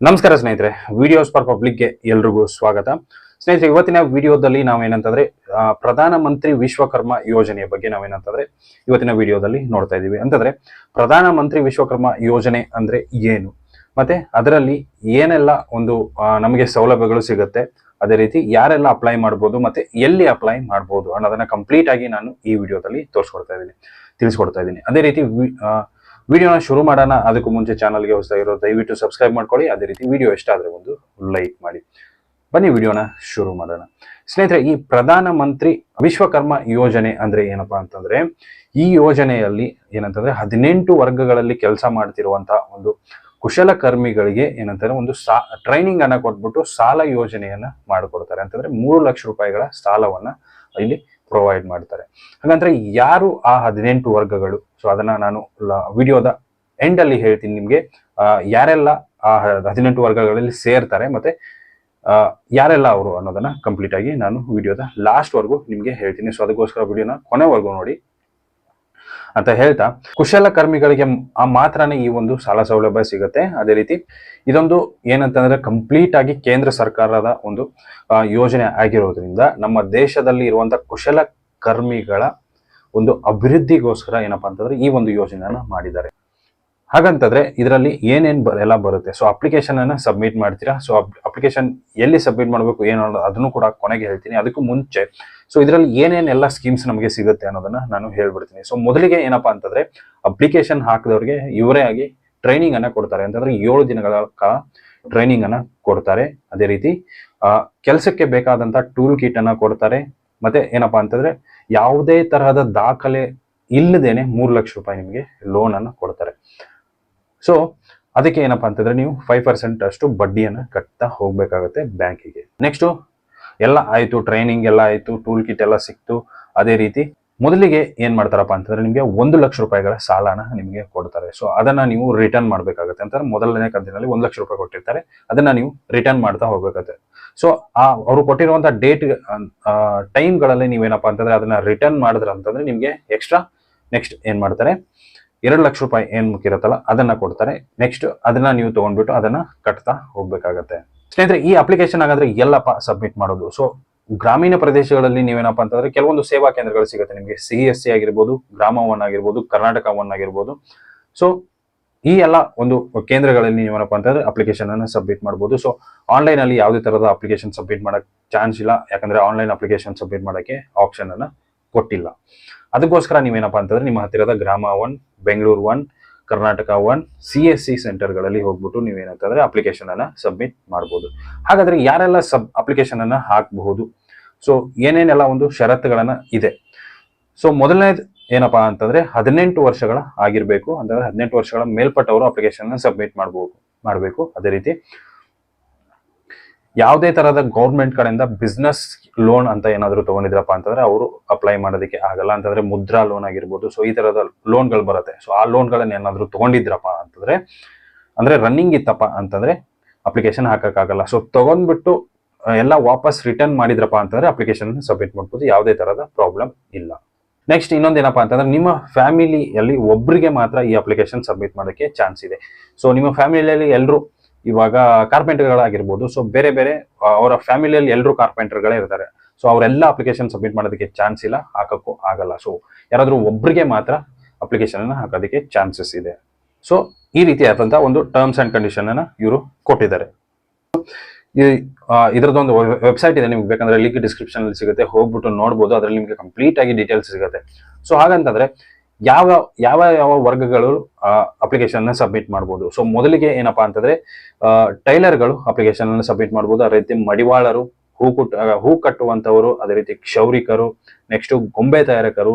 ನಮಸ್ಕಾರ ಸ್ನೇಹಿತರೆ, videos for ಪಬ್ಲಿಕ್ಗೆ ಎಲ್ರಿಗೂ ಸ್ವಾಗತ. ಸ್ನೇಹಿತರೆ, ಇವತ್ತಿನ ವಿಡಿಯೋದಲ್ಲಿ ನಾವೇನಂತಂದ್ರೆ ಪ್ರಧಾನ ಮಂತ್ರಿ ವಿಶ್ವಕರ್ಮ ಯೋಜನೆಯ ಬಗ್ಗೆ ನಾವೇನಂತಂದ್ರೆ ಇವತ್ತಿನ ವಿಡಿಯೋದಲ್ಲಿ ನೋಡ್ತಾ ಇದೀವಿ. ಅಂತಂದ್ರೆ ಪ್ರಧಾನ ಮಂತ್ರಿ ವಿಶ್ವಕರ್ಮ ಯೋಜನೆ ಅಂದ್ರೆ ಏನು, ಮತ್ತೆ ಅದರಲ್ಲಿ ಏನೆಲ್ಲ ಒಂದು ನಮಗೆ ಸೌಲಭ್ಯಗಳು ಸಿಗುತ್ತೆ, ಅದೇ ರೀತಿ ಯಾರೆಲ್ಲ ಅಪ್ಲೈ ಮಾಡ್ಬೋದು ಮತ್ತೆ ಎಲ್ಲಿ ಅಪ್ಲೈ ಮಾಡ್ಬೋದು ಅನ್ನೋದನ್ನ ಕಂಪ್ಲೀಟ್ ಆಗಿ ನಾನು ಈ ವಿಡಿಯೋದಲ್ಲಿ ತಿಳಿಸ್ಕೊಡ್ತಾ ಇದ್ದೀನಿ. ಅದೇ ರೀತಿ ವಿಡಿಯೋನ ಶುರು ಮಾಡೋಣ. ಅದಕ್ಕೂ ಮುಂಚೆ ಚಾನಲ್ಗೆ ಹೊಸದಾಗಿರೋ ದಯವಿಟ್ಟು ಸಬ್ಸ್ಕ್ರೈಬ್ ಮಾಡ್ಕೊಳ್ಳಿ. ಅದೇ ರೀತಿ ವಿಡಿಯೋ ಇಷ್ಟ ಆದ್ರೆ ಒಂದು ಲೈಕ್ ಮಾಡಿ. ಬನ್ನಿ ವಿಡಿಯೋನ ಶುರು ಮಾಡೋಣ. ಸ್ನೇಹಿತರೆ, ಈ ಪ್ರಧಾನ ಮಂತ್ರಿ ವಿಶ್ವಕರ್ಮ ಯೋಜನೆ ಅಂದ್ರೆ ಏನಪ್ಪಾ ಅಂತಂದ್ರೆ, ಈ ಯೋಜನೆಯಲ್ಲಿ ಏನಂತಂದ್ರೆ 18 ವರ್ಗಗಳಲ್ಲಿ ಕೆಲಸ ಮಾಡ್ತಿರುವಂತಹ ಒಂದು ಕುಶಲಕರ್ಮಿಗಳಿಗೆ ಏನಂತಾರೆ ಒಂದು ಟ್ರೈನಿಂಗ್ ಅನ್ನ ಕೊಟ್ಬಿಟ್ಟು ಸಾಲ ಯೋಜನೆಯನ್ನ ಮಾಡಿಕೊಡ್ತಾರೆ. ಅಂತಂದ್ರೆ 3 ಲಕ್ಷ ರೂಪಾಯಿಗಳ ಸಾಲವನ್ನ ಇಲ್ಲಿ ಪ್ರೊವೈಡ್ ಮಾಡ್ತಾರೆ. ಹಾಗಂದ್ರೆ ಯಾರು ಆ 18 ವರ್ಗಗಳು, ಸೊ ಅದನ್ನ ನಾನು ವಿಡಿಯೋದ ಎಂಡ್ ಅಲ್ಲಿ ಹೇಳ್ತೀನಿ ನಿಮ್ಗೆ. ಯಾರೆಲ್ಲ ಆ 18 ವರ್ಗಗಳಲ್ಲಿ ಸೇರ್ತಾರೆ ಮತ್ತೆ ಯಾರೆಲ್ಲ ಅವರು ಅನ್ನೋದನ್ನ ಕಂಪ್ಲೀಟ್ ಆಗಿ ನಾನು ವಿಡಿಯೋದ ಲಾಸ್ಟ್ ವರ್ಗು ನಿಮ್ಗೆ ಹೇಳ್ತೀನಿ. ಸೊ ಅದಕ್ಕೋಸ್ಕರ ವಿಡಿಯೋನ ಕೊನೆವರೆಗೂ ನೋಡಿ ಅಂತ ಹೇಳ್ತಾ, ಕುಶಲಕರ್ಮಿಗಳಿಗೆ ಮಾತ್ರನೇ ಈ ಒಂದು ಸಾಲ ಸೌಲಭ್ಯ ಸಿಗುತ್ತೆ. ಅದೇ ರೀತಿ ಇದೊಂದು ಏನಂತಂದ್ರೆ ಕಂಪ್ಲೀಟ್ ಆಗಿ ಕೇಂದ್ರ ಸರ್ಕಾರದ ಒಂದು ಯೋಜನೆ ಆಗಿರೋದ್ರಿಂದ ನಮ್ಮ ದೇಶದಲ್ಲಿ ಇರುವಂತಹ ಕುಶಲಕರ್ಮಿಗಳ ಒಂದು ಅಭಿವೃದ್ಧಿಗೋಸ್ಕರ ಏನಪ್ಪಾ ಅಂತಂದ್ರೆ ಈ ಒಂದು ಯೋಜನೆಯನ್ನ ಮಾಡಿದ್ದಾರೆ. ಹಾಗಂತಂದ್ರೆ ಇದರಲ್ಲಿ ಎಲ್ಲ ಬರುತ್ತೆ. ಸೊ ಅಪ್ಲಿಕೇಶನ್ ಅನ್ನ ಸಬ್ಮಿಟ್ ಮಾಡ್ತೀರಾ. ಸೊ ಅಪ್ಲಿಕೇಶನ್ ಎಲ್ಲಿ ಸಬ್ಮಿಟ್ ಮಾಡಬೇಕು ಏನು ಅದನ್ನು ಕೂಡ ಕೊನೆಗೆ ಹೇಳ್ತೀನಿ. ಅದಕ್ಕೂ ಮುಂಚೆ ಸೊ ಇದರಲ್ಲಿ ಏನೇನೆಲ್ಲ ಸ್ಕೀಮ್ಸ್ ನಮಗೆ ಸಿಗುತ್ತೆ ಅನ್ನೋದನ್ನ ನಾನು ಹೇಳ್ಬಿಡ್ತೀನಿ. ಸೊ ಮೊದಲಿಗೆ ಏನಪ್ಪಾ ಅಂತಂದ್ರೆ ಅಪ್ಲಿಕೇಶನ್ ಹಾಕಿದವ್ರಿಗೆ ಇವರೇ ಆಗಿ ಟ್ರೈನಿಂಗ್ ಅನ್ನ ಕೊಡ್ತಾರೆ. ಅಂತಂದ್ರೆ 7 ದಿನಗಳ ಕಾಲ ಟ್ರೈನಿಂಗ್ ಅನ್ನ ಕೊಡ್ತಾರೆ. ಅದೇ ರೀತಿ ಕೆಲಸಕ್ಕೆ ಬೇಕಾದಂತ ಟೂಲ್ ಕಿಟ್ ಅನ್ನ ಕೊಡ್ತಾರೆ. ಮತ್ತೆ ಏನಪ್ಪಾ ಅಂತಂದ್ರೆ ಯಾವುದೇ ತರಹದ ದಾಖಲೆ ಇಲ್ಲದೇನೆ 3 ಲಕ್ಷ ರೂಪಾಯಿ ನಿಮಗೆ ಲೋನ್ ಅನ್ನ ಕೊಡ್ತಾರೆ. ಸೊ ಅದಕ್ಕೆ ಏನಪ್ಪಾ ಅಂತಂದ್ರೆ ನೀವು 5% ಅಷ್ಟು ಬಡ್ಡಿಯನ್ನ ಕಟ್ತಾ ಹೋಗ್ಬೇಕಾಗತ್ತೆ ಬ್ಯಾಂಕಿಗೆ. ನೆಕ್ಸ್ಟ್ ಎಲ್ಲ ಆಯ್ತು, ಟ್ರೈನಿಂಗ್ ಎಲ್ಲ ಆಯ್ತು, ಟೂಲ್ ಕಿಟ್ ಎಲ್ಲ ಸಿಕ್ತು. ಅದೇ ರೀತಿ ಮೊದಲಿಗೆ ಏನ್ ಮಾಡ್ತಾರಪ್ಪ ಅಂತಂದ್ರೆ ನಿಮ್ಗೆ 1 ಲಕ್ಷ ರೂಪಾಯಿಗಳ ಸಾಲನ ನಿಮ್ಗೆ ಕೊಡ್ತಾರೆ. ಸೊ ಅದನ್ನ ನೀವು ರಿಟರ್ನ್ ಮಾಡ್ಬೇಕಾಗತ್ತೆ. ಅಂತಂದ್ರೆ ಮೊದಲನೇ ಕಂತಿನಲ್ಲಿ 1 ಲಕ್ಷ ರೂಪಾಯಿ ಕೊಟ್ಟಿರ್ತಾರೆ, ಅದನ್ನ ನೀವು ರಿಟರ್ನ್ ಮಾಡ್ತಾ ಹೋಗ್ಬೇಕಾಗತ್ತೆ. ಸೊ ಅವರು ಕೊಟ್ಟಿರುವಂತಹ ಟೈಮ್ಗಳಲ್ಲಿ ನೀವೇನಪ್ಪಾ ಅಂತಂದ್ರೆ ಅದನ್ನ ರಿಟರ್ನ್ ಮಾಡಿದ್ರ ಅಂತಂದ್ರೆ ನಿಮ್ಗೆ ಎಕ್ಸ್ಟ್ರಾ ನೆಕ್ಸ್ಟ್ ಏನ್ ಮಾಡ್ತಾರೆ, 2 ಲಕ್ಷ ರೂಪಾಯಿ ಏನ್ ಮುಖ್ಯಿರತ್ತಲ್ಲ ಅದನ್ನ ಕೊಡ್ತಾರೆ. ನೆಕ್ಸ್ಟ್ ಅದನ್ನ ನೀವು ತಗೊಂಡ್ಬಿಟ್ಟು ಅದನ್ನ ಕಟ್ತಾ ಹೋಗ್ಬೇಕಾಗತ್ತೆ. ಸ್ನೇಹಿತರೆ, ಈ ಅಪ್ಲಿಕೇಶನ್ ಹಾಗಾದ್ರೆ ಎಲ್ಲಪ್ಪ ಸಬ್ಮಿಟ್ ಮಾಡೋದು? ಸೊ ಗ್ರಾಮೀಣ ಪ್ರದೇಶಗಳಲ್ಲಿ ನೀವೇನಪ್ಪಾ ಅಂತಂದ್ರೆ ಕೆಲವೊಂದು ಸೇವಾ ಕೇಂದ್ರಗಳು ಸಿಗುತ್ತೆ ನಿಮಗೆ. CSC ಆಗಿರ್ಬೋದು, ಗ್ರಾಮ 1 ಆಗಿರ್ಬೋದು, ಕರ್ನಾಟಕ 1 ಆಗಿರ್ಬೋದು. ಸೊ ಈ ಎಲ್ಲ ಒಂದು ಕೇಂದ್ರಗಳಲ್ಲಿ ನೀವೇನಪ್ಪಾ ಅಂತಂದ್ರೆ ಅಪ್ಲಿಕೇಶನ್ ಅನ್ನ ಸಬ್ಮಿಟ್ ಮಾಡ್ಬೋದು. ಸೊ ಆನ್ಲೈನ್ ಅಲ್ಲಿ ಯಾವುದೇ ತರಹದ ಅಪ್ಲಿಕೇಶನ್ ಸಬ್ಮಿಟ್ ಮಾಡಕ್ ಚಾನ್ಸ್ ಇಲ್ಲ, ಯಾಕಂದ್ರೆ ಆನ್ಲೈನ್ ಅಪ್ಲಿಕೇಶನ್ ಸಬ್ಮಿಟ್ ಮಾಡಕ್ಕೆ ಆಪ್ಷನ್ ಅನ್ನ ಕೊಟ್ಟಿಲ್ಲ. ಅದಕ್ಕೋಸ್ಕರ ನೀವೇನಪ್ಪಾ ಅಂತಂದ್ರೆ ನಿಮ್ಮ ಹತ್ತಿರದ ಗ್ರಾಮ 1, ಬೆಂಗಳೂರು 1, ಕರ್ನಾಟಕ 1 CSC ಸೆಂಟರ್ಗಳಲ್ಲಿ ಹೋಗ್ಬಿಟ್ಟು ನೀವೇನಂತಂದ್ರೆ ಅಪ್ಲಿಕೇಶನ್ ಅನ್ನ ಸಬ್ಮಿಟ್ ಮಾಡ್ಬೋದು. ಹಾಗಾದ್ರೆ ಯಾರೆಲ್ಲ ಅಪ್ಲಿಕೇಶನ್ ಅನ್ನ ಹಾಕಬಹುದು, ಸೊ ಏನೇನೆಲ್ಲ ಒಂದು ಷರತ್ತುಗಳನ್ನ ಇದೆ. ಸೊ ಮೊದಲನೇದು ಏನಪ್ಪಾ ಅಂತಂದ್ರೆ 18 ವರ್ಷಗಳ ಆಗಿರ್ಬೇಕು. ಅಂತಂದ್ರೆ 18 ವರ್ಷಗಳ ಮೇಲ್ಪಟ್ಟವರು ಅಪ್ಲಿಕೇಶನ್ ಅನ್ನ ಸಬ್ಮಿಟ್ ಮಾಡಬೇಕು. ಅದೇ ರೀತಿ ಯಾವುದೇ ತರಹದ ಗೌರ್ಮೆಂಟ್ ಕಡೆಯಿಂದ ಬಿಸ್ನೆಸ್ ಲೋನ್ ಅಂತ ಏನಾದ್ರು ತಗೊಂಡಿದ್ರಪ್ಪ ಅಂತಂದ್ರೆ ಅವರು ಅಪ್ಲೈ ಮಾಡೋದಕ್ಕೆ ಆಗಲ್ಲ. ಅಂತಂದ್ರೆ ಮುದ್ರಾ ಲೋನ್ ಆಗಿರ್ಬೋದು, ಸೊ ಈ ತರದ ಲೋನ್ಗಳು ಬರುತ್ತೆ. ಸೊ ಆ ಲೋನ್ಗಳನ್ನ ಏನಾದ್ರು ತಗೊಂಡಿದ್ರಪ್ಪ ಅಂತಂದ್ರೆ, ಅಂದ್ರೆ ರನ್ನಿಂಗ್ ಇತ್ತಪ್ಪ ಅಂತಂದ್ರೆ ಅಪ್ಲಿಕೇಶನ್ ಹಾಕಕ್ಕಾಗಲ್ಲ. ಸೊ ತಗೊಂಡ್ಬಿಟ್ಟು ಎಲ್ಲ ವಾಪಸ್ ರಿಟರ್ನ್ ಮಾಡಿದ್ರಪ್ಪ ಅಂತಂದ್ರೆ ಅಪ್ಲಿಕೇಶನ್ ಸಬ್ಮಿಟ್ ಮಾಡ್ಬೋದು, ಯಾವುದೇ ತರಹದ ಪ್ರಾಬ್ಲಮ್ ಇಲ್ಲ. ನೆಕ್ಸ್ಟ್ ಇನ್ನೊಂದೇನಪ್ಪಾ ಅಂತಂದ್ರೆ ನಿಮ್ಮ ಫ್ಯಾಮಿಲಿಯಲ್ಲಿ ಒಬ್ರಿಗೆ ಮಾತ್ರ ಈ ಅಪ್ಲಿಕೇಶನ್ ಸಬ್ಮಿಟ್ ಮಾಡೋಕ್ಕೆ ಚಾನ್ಸ್ ಇದೆ. ಸೊ ನಿಮ್ಮ ಫ್ಯಾಮಿಲಿಯಲ್ಲಿ ಎಲ್ಲರೂ ಇವಾಗ ಕಾರ್ಪೆಂಟರ್ಗಳಾಗಿರ್ಬೋದು, ಸೊ ಬೇರೆ ಬೇರೆ ಅವರ ಫ್ಯಾಮಿಲಿಯಲ್ಲಿ ಎಲ್ಲರೂ ಕಾರ್ಪೆಂಟರ್ಗಳೇ ಇರ್ತಾರೆ. ಸೊ ಅವರೆಲ್ಲ ಅಪ್ಲಿಕೇಶನ್ ಸಬ್ಮಿಟ್ ಮಾಡೋದಕ್ಕೆ ಚಾನ್ಸ್ ಇಲ್ಲ, ಹಾಕಕ್ಕೂ ಆಗಲ್ಲ. ಸೊ ಯಾರಾದ್ರೂ ಒಬ್ರಿಗೆ ಮಾತ್ರ ಅಪ್ಲಿಕೇಶನ್ ಅನ್ನ ಹಾಕೋದಕ್ಕೆ ಚಾನ್ಸಸ್ ಇದೆ. ಸೊ ಈ ರೀತಿಯಾದಂತಹ ಒಂದು ಟರ್ಮ್ಸ್ ಅಂಡ್ ಕಂಡೀಷನ್ ಅನ್ನ ಇವರು ಕೊಟ್ಟಿದ್ದಾರೆ. ಇದರದೊಂದು ವೆಬ್ಸೈಟ್ ಇದೆ, ನಿಮ್ಗೆ ಬೇಕಂದ್ರೆ ಲಿಂಕ್ ಡಿಸ್ಕ್ರಿಪ್ಷನ್ ಅಲ್ಲಿ ಸಿಗುತ್ತೆ, ಹೋಗ್ಬಿಟ್ಟು ನೋಡ್ಬೋದು. ಅದ್ರಲ್ಲಿ ನಿಮ್ಗೆ ಕಂಪ್ಲೀಟ್ ಆಗಿ ಡೀಟೇಲ್ಸ್ ಸಿಗುತ್ತೆ. ಸೊ ಹಾಗಂತಂದ್ರೆ ಯಾವ ವರ್ಗಗಳು ಅಪ್ಲಿಕೇಶನ್ ಅನ್ನ ಸಬ್ಮಿಟ್ ಮಾಡ್ಬೋದು. ಸೊ ಮೊದಲಿಗೆ ಏನಪ್ಪಾ ಅಂತಂದ್ರೆ ಟೈಲರ್ಗಳು ಅಪ್ಲಿಕೇಶನ್ ಅನ್ನು ಸಬ್ಮಿಟ್ ಮಾಡ್ಬೋದು. ಅದೇ ರೀತಿ ಮಡಿವಾಳರು, ಹೂ ಕಟ್ಟುವಂತವರು, ಅದೇ ರೀತಿ ಕ್ಷೌರಿಕರು, ನೆಕ್ಸ್ಟ್ ಗೊಂಬೆ ತಯಾರಕರು,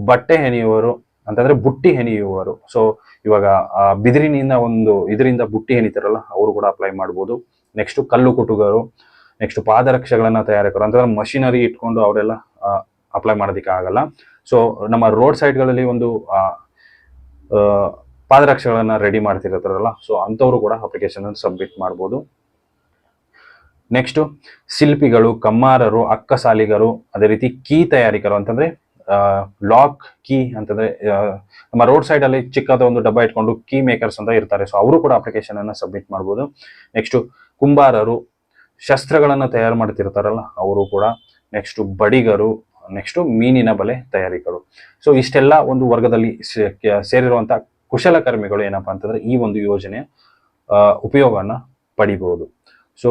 ಬಟ್ಟೆ ಹೆಣೆಯುವರು, ಅಂತಂದ್ರೆ ಬುಟ್ಟಿ ಹೆಣೆಯುವರು. ಸೊ ಇವಾಗ ಬಿದಿರಿನಿಂದ ಇದರಿಂದ ಬುಟ್ಟಿ ಹೆಣಿತಾರಲ್ಲ ಅವರು ಕೂಡ ಅಪ್ಲೈ ಮಾಡ್ಬೋದು. ನೆಕ್ಸ್ಟ್ ಕಲ್ಲು ಕುಟುಗರು, ನೆಕ್ಸ್ಟ್ ಪಾದರಕ್ಷೆಗಳನ್ನ ತಯಾರಕರು, ಅಂತಂದ್ರೆ ಮಷಿನರಿ ಇಟ್ಕೊಂಡು ಅವರೆಲ್ಲ ಅಪ್ಲೈ ಮಾಡೋದಕ್ಕೆ ಆಗಲ್ಲ. ಸೊ ನಮ್ಮ ರೋಡ್ ಸೈಡ್ಗಳಲ್ಲಿ ಒಂದು ಪಾದರಕ್ಷೆಗಳನ್ನ ರೆಡಿ ಮಾಡ್ತಿರ್ತಾರಲ್ಲ, ಸೊ ಅಂಥವ್ರು ಕೂಡ ಅಪ್ಲಿಕೇಶನ್ ಅನ್ನು ಸಬ್ಮಿಟ್ ಮಾಡ್ಬೋದು. ನೆಕ್ಸ್ಟ್ ಶಿಲ್ಪಿಗಳು, ಕಮ್ಮಾರರು, ಅಕ್ಕಸಾಲಿಗರು, ಅದೇ ರೀತಿ ಕೀ ತಯಾರಿಕರು, ಅಂತಂದ್ರೆ ಲಾಕ್ ಕೀ ಅಂತಂದ್ರೆ ನಮ್ಮ ರೋಡ್ ಸೈಡ್ ಅಲ್ಲಿ ಚಿಕ್ಕದ ಒಂದು ಡಬ್ಬ ಇಟ್ಕೊಂಡು ಕೀ ಮೇಕರ್ಸ್ ಅಂತ ಇರ್ತಾರೆ. ಸೊ ಅವರು ಕೂಡ ಅಪ್ಲಿಕೇಶನ್ ಅನ್ನ ಸಬ್ಮಿಟ್ ಮಾಡ್ಬೋದು. ನೆಕ್ಸ್ಟ್ ಕುಂಬಾರರು, ಶಸ್ತ್ರಗಳನ್ನ ತಯಾರು ಮಾಡ್ತಿರ್ತಾರಲ್ಲ ಅವರು ಕೂಡ, ನೆಕ್ಸ್ಟ್ ಬಡಿಗರು, ನೆಕ್ಸ್ಟ್ ಮೀನಿನ ಬಲೆ ತಯಾರಿಕರು. ಸೊ ಇಷ್ಟೆಲ್ಲ ಒಂದು ವರ್ಗದಲ್ಲಿ ಸೇರಿರುವಂತಹ ಕುಶಲಕರ್ಮಿಗಳು ಏನಪ್ಪಾ ಅಂತಂದ್ರೆ ಈ ಒಂದು ಯೋಜನೆಯ ಉಪಯೋಗವನ್ನ ಪಡಿಬಹುದು. ಸೊ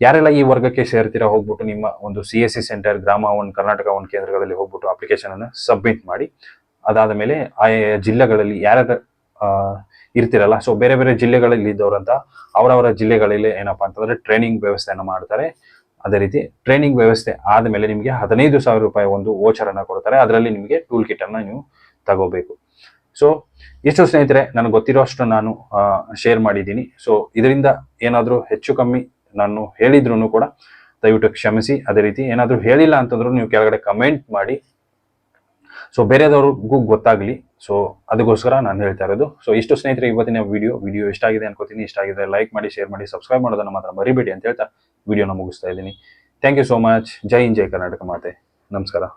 ಯಾರೆಲ್ಲ ಈ ವರ್ಗಕ್ಕೆ ಸೇರ್ತೀರಾ ಹೋಗ್ಬಿಟ್ಟು ನಿಮ್ಮ ಒಂದು CSC ಸೆಂಟರ್, ಗ್ರಾಮ ಒನ್, ಕರ್ನಾಟಕ ಒನ್ ಕೇಂದ್ರಗಳಲ್ಲಿ ಹೋಗ್ಬಿಟ್ಟು ಅಪ್ಲಿಕೇಶನ್ ಅನ್ನ ಸಬ್ಮಿಟ್ ಮಾಡಿ. ಅದಾದ ಮೇಲೆ ಆಯಾ ಜಿಲ್ಲೆಗಳಲ್ಲಿ ಯಾರ್ಯಾರು ಇರ್ತಿರಲ್ಲ, ಸೊ ಬೇರೆ ಬೇರೆ ಜಿಲ್ಲೆಗಳಲ್ಲಿ ಇದ್ದವರಂತ ಅವರವರ ಜಿಲ್ಲೆಗಳಲ್ಲಿ ಏನಪ್ಪಾ ಅಂತಂದ್ರೆ ಟ್ರೈನಿಂಗ್ ವ್ಯವಸ್ಥೆಯನ್ನು ಮಾಡ್ತಾರೆ. ಅದೇ ರೀತಿ ಟ್ರೈನಿಂಗ್ ವ್ಯವಸ್ಥೆ ಆದಮೇಲೆ ನಿಮಗೆ 15,000 ರೂಪಾಯಿ ಒಂದು ವೋಚರ್ ಅನ್ನ ಕೊಡ್ತಾರೆ. ಅದರಲ್ಲಿ ನಿಮಗೆ ಟೂಲ್ ಕಿಟ್ ಅನ್ನ ನೀವು ತಗೋಬೇಕು. ಸೊ ಇಷ್ಟು ಸ್ನೇಹಿತರೆ, ನನಗೆ ಗೊತ್ತಿರೋಷ್ಟು ನಾನು ಶೇರ್ ಮಾಡಿದ್ದೀನಿ. ಸೊ ಇದರಿಂದ ಏನಾದರೂ ಹೆಚ್ಚು ಕಮ್ಮಿ ನಾನು ಹೇಳಿದ್ರು ಕೂಡ ದಯವಿಟ್ಟು ಕ್ಷಮಿಸಿ. ಅದೇ ರೀತಿ ಏನಾದರೂ ಹೇಳಿಲ್ಲ ಅಂತಂದ್ರೂ ನೀವು ಕೆಳಗಡೆ ಕಮೆಂಟ್ ಮಾಡಿ, ಸೊ ಬೇರೆದವ್ರಿಗೂ ಗೊತ್ತಾಗ್ಲಿ. ಸೊ ಅದಕ್ಕೋಸ್ಕರ ನಾನು ಹೇಳ್ತಾ ಇರೋದು. ಸೊ ಇಷ್ಟು ಸ್ನೇಹಿತರೆ ಇವತ್ತಿನ ವಿಡಿಯೋ ಇಷ್ಟ ಆಗಿದೆ ಅನ್ಕೋತೀನಿ. ಇಷ್ಟ ಆಗಿದ್ರೆ ಲೈಕ್ ಮಾಡಿ, ಶೇರ್ ಮಾಡಿ, ಸಬ್ಸ್ಕ್ರೈಬ್ ಮಾಡೋದನ್ನ ಮಾತ್ರ ಮರಿಬೇಡಿ ಅಂತ ಹೇಳ್ತಾ ವಿಡಿಯೋನ ಮುಗಿಸ್ತಾ ಇದ್ದೀನಿ. Thank you so much. ಜೈ ಹಿಂದ್, ಜೈ ಕರ್ನಾಟಕ ಮಾತೆ. ನಮಸ್ಕಾರ.